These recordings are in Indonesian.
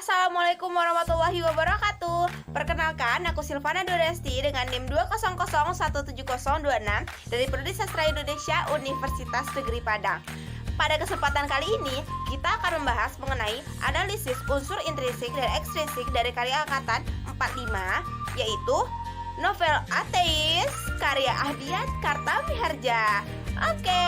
Assalamualaikum warahmatullahi wabarakatuh. Perkenalkan, aku Silvana Doresti dengan NIM 2001706 dari Prodi Sastra Indonesia Universitas Negeri Padang. Pada kesempatan kali ini, kita akan membahas mengenai analisis unsur intrinsik dan ekstrinsik dari karya angkatan 45, yaitu novel Ateis karya Ahdiat Kartamiharja. Oke.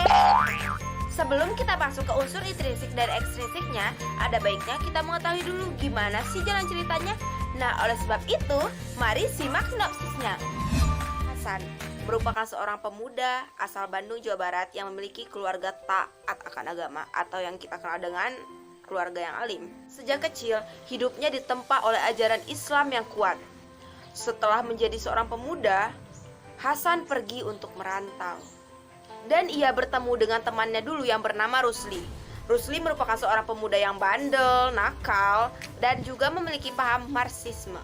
Sebelum kita masuk ke unsur intrinsik dan ekstrinsiknya, ada baiknya kita mengetahui dulu gimana sih jalan ceritanya. Nah, oleh sebab itu, mari simak sinopsisnya. Hasan merupakan seorang pemuda asal Bandung, Jawa Barat yang memiliki keluarga taat akan agama atau yang kita kenal dengan keluarga yang alim. Sejak kecil, hidupnya ditempa oleh ajaran Islam yang kuat. Setelah menjadi seorang pemuda, Hasan pergi untuk merantau. Dan ia bertemu dengan temannya dulu yang bernama Rusli. Rusli merupakan seorang pemuda yang bandel, nakal, dan juga memiliki paham Marxisme.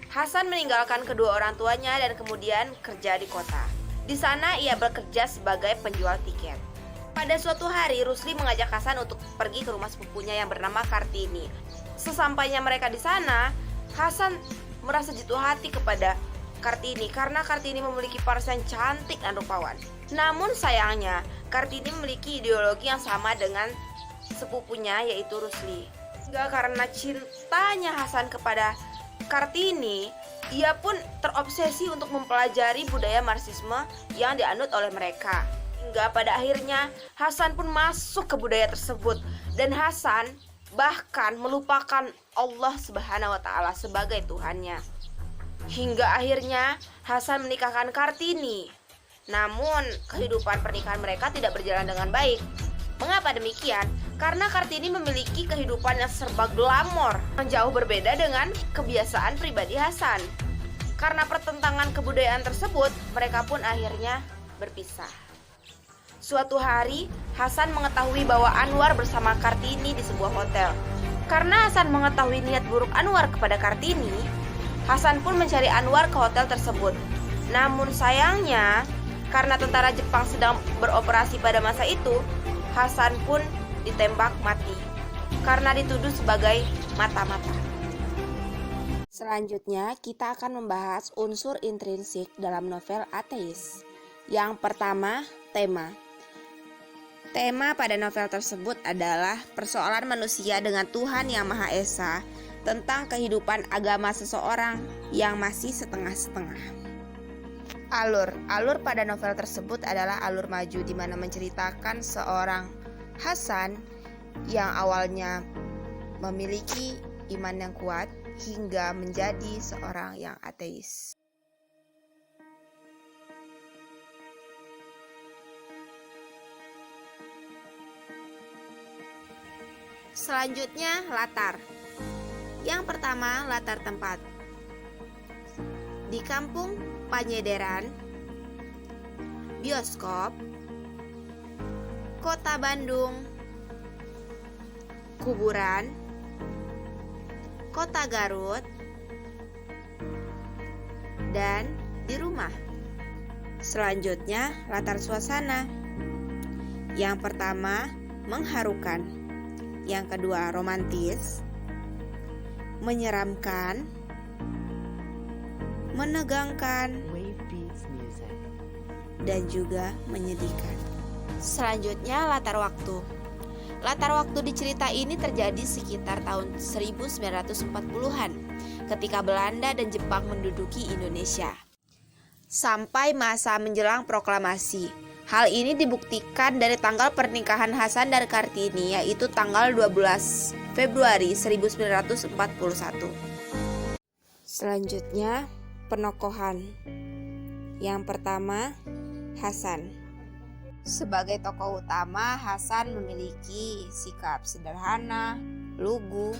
Hasan meninggalkan kedua orang tuanya dan kemudian kerja di kota. Di sana ia bekerja sebagai penjual tiket. Pada suatu hari, Rusli mengajak Hasan untuk pergi ke rumah sepupunya yang bernama Kartini. Sesampainya mereka di sana, Hasan merasa jatuh hati kepada Kartini karena Kartini memiliki paras yang cantik dan rupawan. Namun sayangnya, Kartini memiliki ideologi yang sama dengan sepupunya yaitu Rusli. Hingga karena cintanya Hasan kepada Kartini, ia pun terobsesi untuk mempelajari budaya Marxisme yang dianut oleh mereka. Hingga pada akhirnya Hasan pun masuk ke budaya tersebut, dan Hasan bahkan melupakan Allah Subhanahu wa Ta'ala sebagai Tuhannya. Hingga akhirnya Hasan menikahkan Kartini. Namun kehidupan pernikahan mereka tidak berjalan dengan baik. Mengapa demikian? Karena Kartini memiliki kehidupan yang serba glamor, yang jauh berbeda dengan kebiasaan pribadi Hasan. Karena pertentangan kebudayaan tersebut, mereka pun akhirnya berpisah. Suatu hari, Hasan mengetahui bahwa Anwar bersama Kartini di sebuah hotel. Karena Hasan mengetahui niat buruk Anwar kepada Kartini, Hasan pun mencari Anwar ke hotel tersebut. Namun sayangnya, karena tentara Jepang sedang beroperasi pada masa itu, Hasan pun ditembak mati karena dituduh sebagai mata-mata. Selanjutnya, kita akan membahas unsur intrinsik dalam novel Ateis. Yang pertama, tema. Tema pada novel tersebut adalah persoalan manusia dengan Tuhan Yang Maha Esa, tentang kehidupan agama seseorang yang masih setengah-setengah. Alur pada novel tersebut adalah alur maju, di mana menceritakan seorang Hasan yang awalnya memiliki iman yang kuat hingga menjadi seorang yang ateis. Selanjutnya, latar. Yang pertama, latar tempat. Di kampung Panyederan, bioskop, kota Bandung, kuburan, kota Garut, dan di rumah. Selanjutnya, latar suasana. Yang pertama, mengharukan. Yang kedua, romantis, menyeramkan, menegangkan, dan juga menyedihkan. Selanjutnya, latar waktu. Latar waktu di cerita ini terjadi sekitar tahun 1940-an ketika Belanda dan Jepang menduduki Indonesia, sampai masa menjelang proklamasi. Hal ini dibuktikan dari tanggal pernikahan Hasan dan Kartini, yaitu tanggal 12 Februari 1941. Selanjutnya, penokohan. Yang pertama, Hasan. Sebagai tokoh utama, Hasan memiliki sikap sederhana, lugu,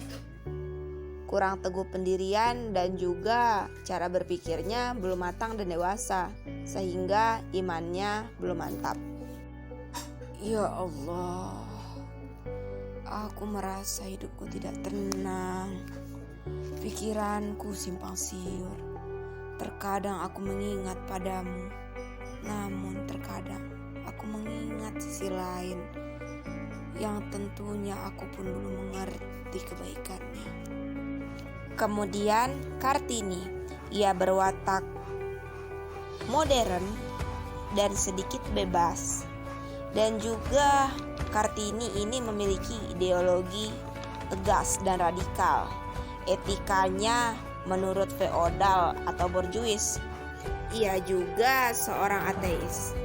kurang teguh pendirian, dan juga cara berpikirnya belum matang dan dewasa, sehingga imannya belum mantap. Ya Allah, aku merasa hidupku tidak tenang. Pikiranku simpang siur. Terkadang aku mengingat padamu, namun terkadang aku mengingat sisi lain yang tentunya aku pun belum mengerti kebaikannya. Kemudian Kartini, ia berwatak modern dan sedikit bebas. Dan juga Kartini ini memiliki ideologi tegas dan radikal. Etikanya menurut feodal atau borjuis. Ia juga seorang ateis.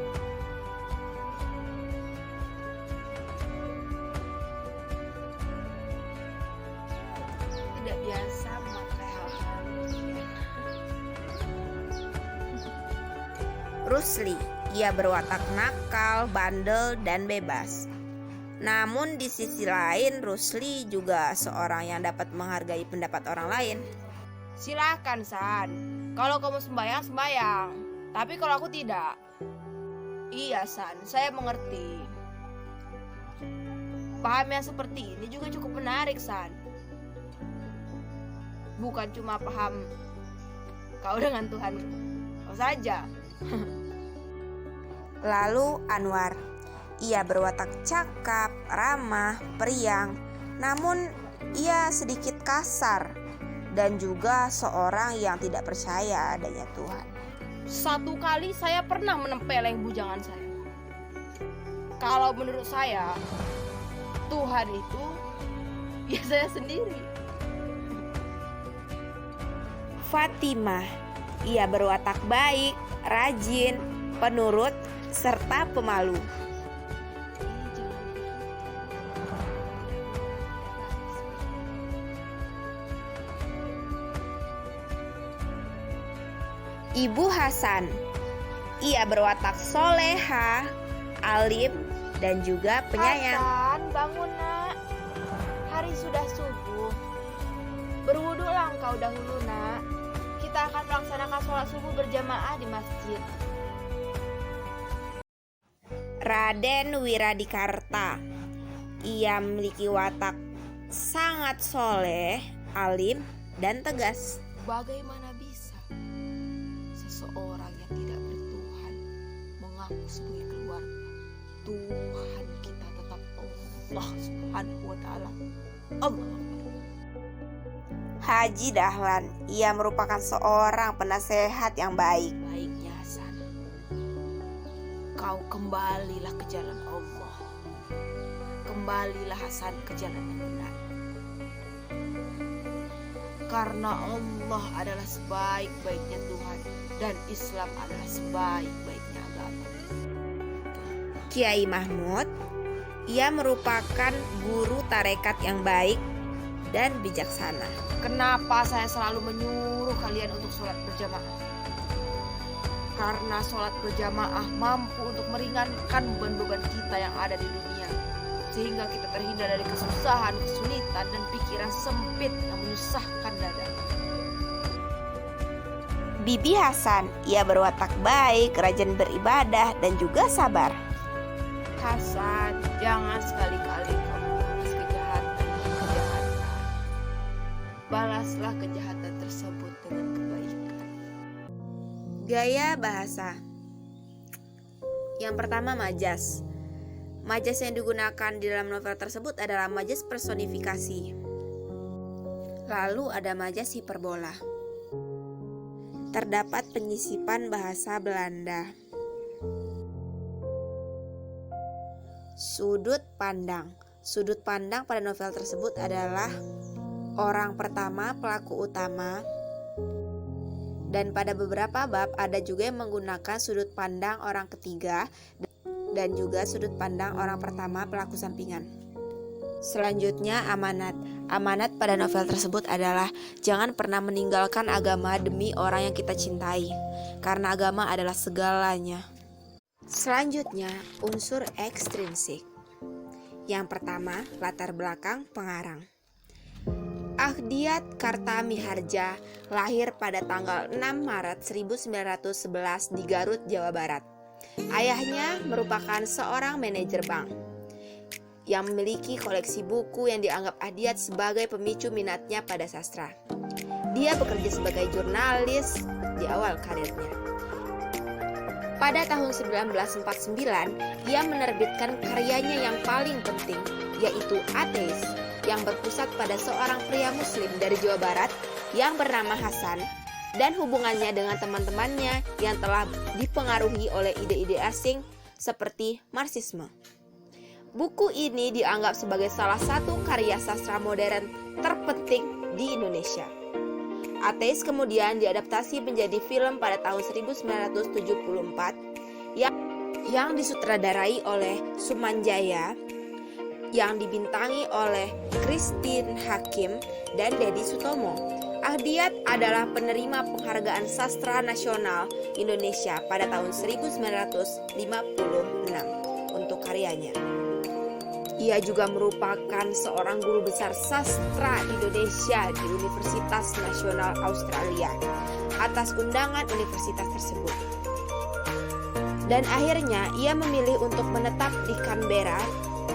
Tidak biasa memakai hal-hal demikian. Rusli, ia berwatak nakal, bandel, dan bebas. Namun di sisi lain, Rusli juga seorang yang dapat menghargai pendapat orang lain. Silahkan San, kalau kamu sembahyang, sembahyang. Tapi kalau aku tidak. Iya San, saya mengerti. Paham yang seperti ini juga cukup menarik San. Bukan cuma paham kau dengan Tuhan kau saja. Lalu Anwar, ia berwatak cakap, ramah, periang, namun ia sedikit kasar dan juga seorang yang tidak percaya adanya Tuhan. Satu kali saya pernah menempeleng bujangan saya. Kalau menurut saya, Tuhan itu ya saya sendiri. Fatimah, ia berwatak baik, rajin, penurut, serta pemalu. Ibu Hasan, ia berwatak soleha, alim, dan juga penyayang. Hasan, bangun nak. Hari sudah subuh. Berwudulah engkau dahulu nak. Kita akan melaksanakan sholat subuh berjamaah di masjid. Raden Wiradikarta, ia memiliki watak sangat soleh, alim, dan tegas. Bagaimana bisa seseorang yang tidak bertuhan mengaku sebagai keluarga? Tuhan kita tetap Allah Subhanahu wa Ta'ala. Allah. Haji Dahlan, ia merupakan seorang penasehat yang baik. Baiknya Hasan, kau kembalilah ke jalan Allah. Kembalilah Hasan ke jalan yang benar. Karena Allah adalah sebaik-baiknya Tuhan dan Islam adalah sebaik-baiknya agama. Kiai Mahmud, ia merupakan guru tarekat yang baik dan bijaksana. Kenapa saya selalu menyuruh kalian untuk sholat berjamaah? Karena sholat berjamaah mampu untuk meringankan beban-beban kita yang ada di dunia, sehingga kita terhindar dari kesusahan, kesulitan, dan pikiran sempit yang menyusahkan dada. Bibi Hasan, ia berwatak baik, rajin beribadah, dan juga sabar. Hasan, jangan sekali-kali kamu balas kejahatan. Balaslah kejahatan tersebut dengan kebaikan. Gaya bahasa. Yang pertama, majas. Majas yang digunakan di dalam novel tersebut adalah majas personifikasi. Lalu ada majas hiperbola. Terdapat penyisipan bahasa Belanda. Sudut pandang. Sudut pandang pada novel tersebut adalah orang pertama, pelaku utama, dan pada beberapa bab ada juga yang menggunakan sudut pandang orang ketiga dan juga sudut pandang orang pertama, pelaku sampingan. Selanjutnya, amanat. Amanat pada novel tersebut adalah jangan pernah meninggalkan agama demi orang yang kita cintai, karena agama adalah segalanya. Selanjutnya, unsur ekstrinsik. Yang pertama, latar belakang pengarang. Ahdiat Kartamiharja lahir pada tanggal 6 Maret 1911 di Garut, Jawa Barat. Ayahnya merupakan seorang manajer bank yang memiliki koleksi buku yang dianggap Ahdiat sebagai pemicu minatnya pada sastra. Dia bekerja sebagai jurnalis di awal karirnya. Pada tahun 1949, ia menerbitkan karyanya yang paling penting, yaitu Ateis, yang berpusat pada seorang pria muslim dari Jawa Barat yang bernama Hasan dan hubungannya dengan teman-temannya yang telah dipengaruhi oleh ide-ide asing seperti Marxisme. Buku ini dianggap sebagai salah satu karya sastra modern terpenting di Indonesia. Ateis kemudian diadaptasi menjadi film pada tahun 1974 yang disutradarai oleh Sumanjaya, yang dibintangi oleh Christine Hakim dan Deddy Sutomo. Ahdiat adalah penerima penghargaan sastra nasional Indonesia pada tahun 1956 untuk karyanya. Ia juga merupakan seorang guru besar sastra Indonesia di Universitas Nasional Australia atas undangan universitas tersebut. Dan akhirnya ia memilih untuk menetap di Canberra,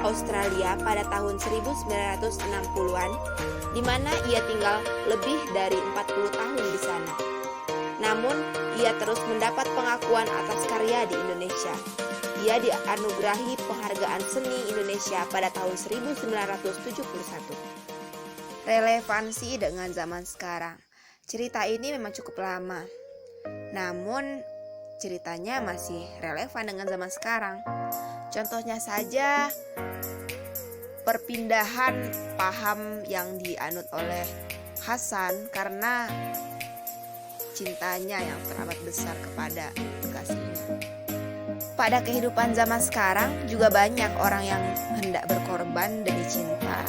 Australia pada tahun 1960-an, di mana ia tinggal lebih dari 40 tahun di sana. Namun, ia terus mendapat pengakuan atas karya di Indonesia. Ia dianugerahi penghargaan seni Indonesia pada tahun 1971. Relevansi dengan zaman sekarang. Cerita ini memang cukup lama. Namun, ceritanya masih relevan dengan zaman sekarang. Contohnya saja perpindahan paham yang dianut oleh Hasan karena cintanya yang teramat besar kepada kekasihnya. Pada kehidupan zaman sekarang juga banyak orang yang hendak berkorban demi cinta.